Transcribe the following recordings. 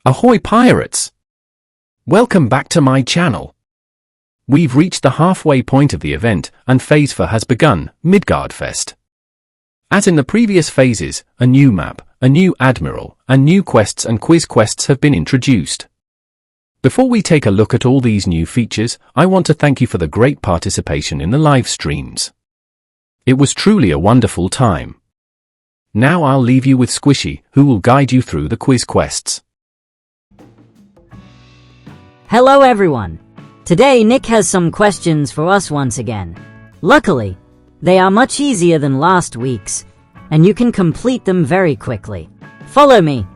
Ahoy pirates! Welcome back to my channel. We've reached the halfway point of the event and phase 4 has begun, Midgard Fest. As in the previous phases, a new map, a new Admiral, and new quests and quiz quests have been introduced. Before we take a look at all these new features, I want to thank you for the great participation in the live streams. It was truly a wonderful time. Now I'll leave you with Squishy, who will guide you through the quiz quests. Hello everyone! Today Nick has some questions for us once again. Luckily, they are much easier than last week's, and you can complete them very quickly. Follow me!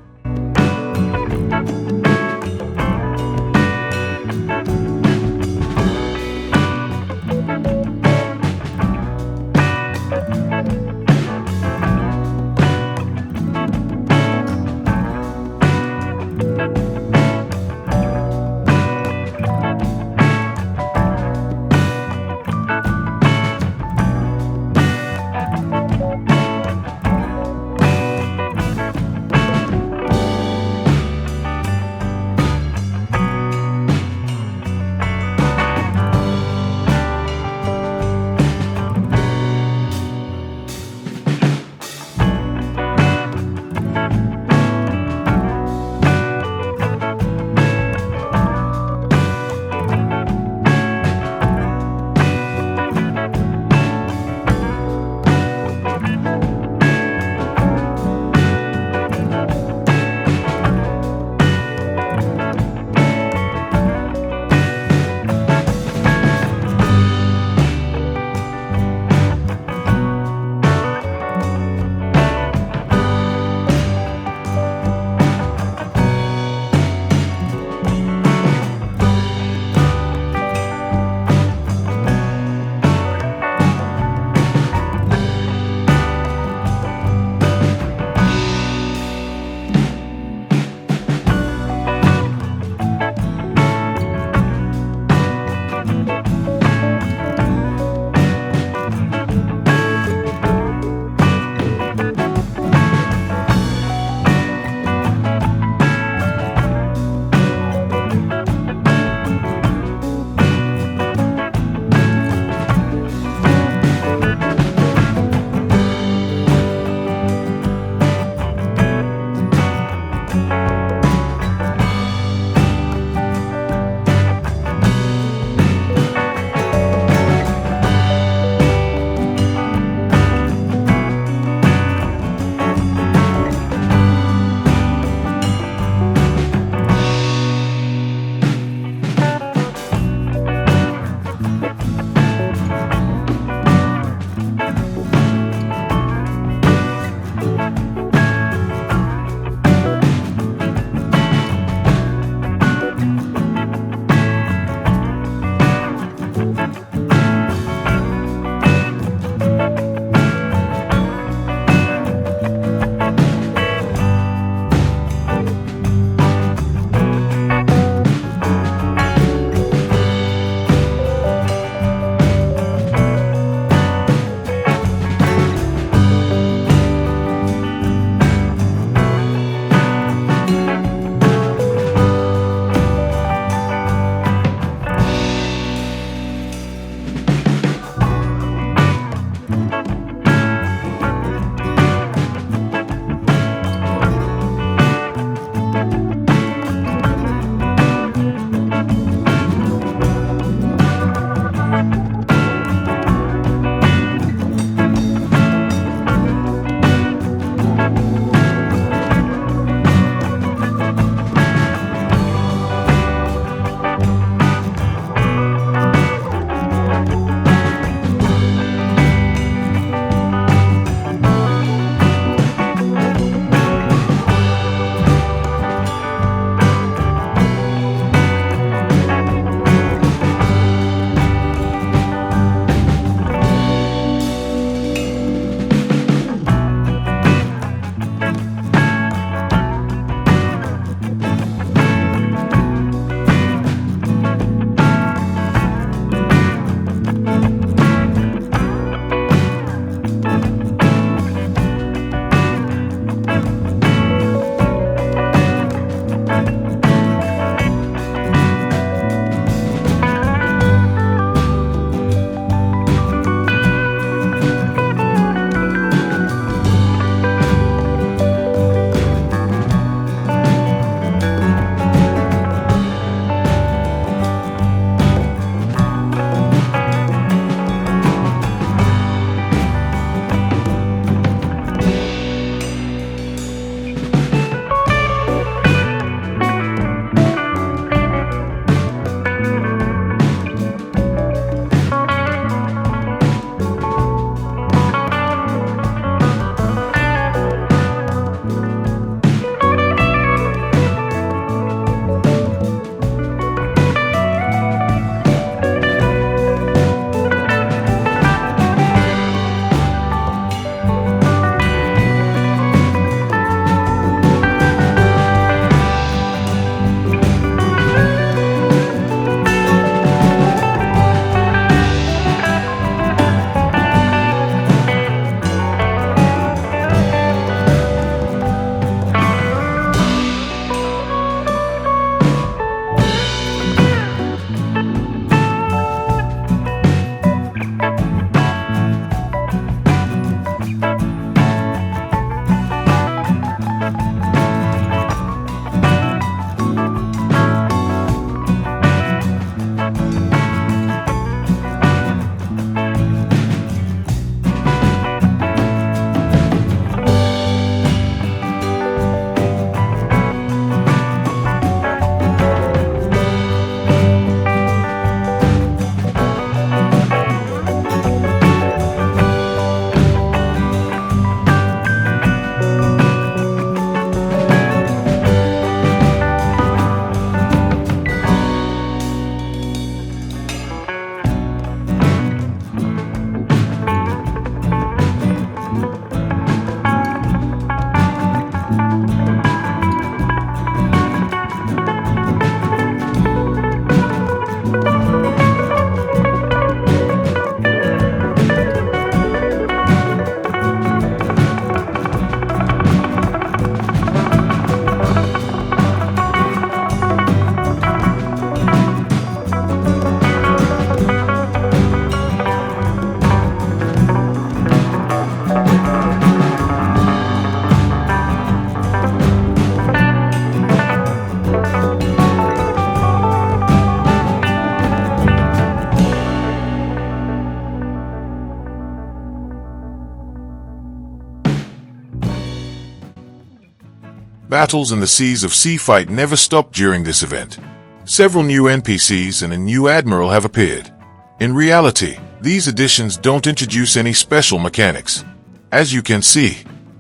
Battles in the seas of Seafight never stopped during this event. Several new NPCs and a new Admiral have appeared. In reality, these additions don't introduce any special mechanics. As you can see,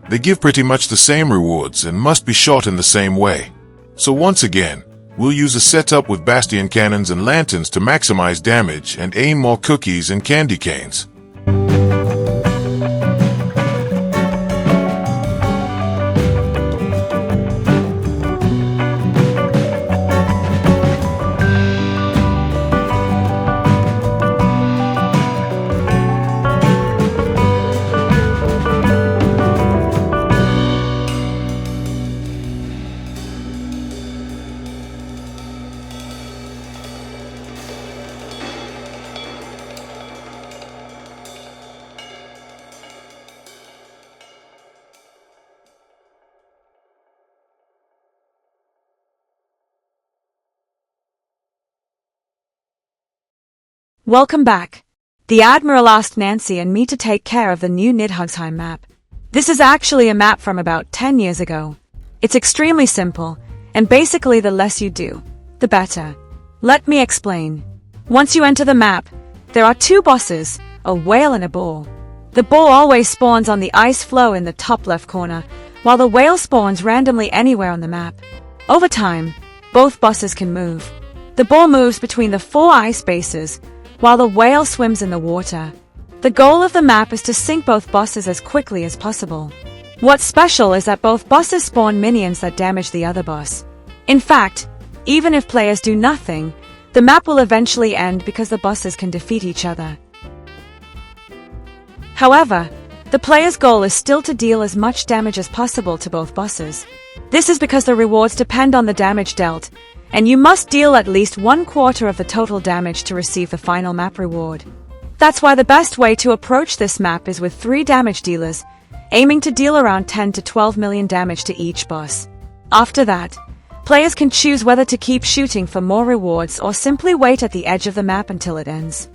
they give pretty much the same rewards and must be shot in the same way. So once again, we'll use a setup with bastion cannons and lanterns to maximize damage and aim more cookies and candy canes. Welcome back. The Admiral asked Nancy and me to take care of the new Nidhugsheim map. This is actually a map from about 10 years ago. It's extremely simple, and basically the less you do, the better. Let me explain. Once you enter the map, there are two bosses, a whale and a boar. The boar always spawns on the ice floe in the top left corner, while the whale spawns randomly anywhere on the map. Over time, both bosses can move. The boar moves between the 4 ice bases, while the whale swims in the water. The goal of the map is to sink both bosses as quickly as possible. What's special is that both bosses spawn minions that damage the other boss. In fact, even if players do nothing, the map will eventually end because the bosses can defeat each other. However, the player's goal is still to deal as much damage as possible to both bosses. This is because the rewards depend on the damage dealt, and you must deal at least 1/4 of the total damage to receive the final map reward. That's why the best way to approach this map is with 3 damage dealers, aiming to deal around 10 to 12 million damage to each boss. After that, players can choose whether to keep shooting for more rewards or simply wait at the edge of the map until it ends.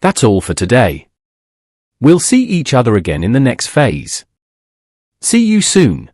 That's all for today. We'll see each other again in the next phase. See you soon.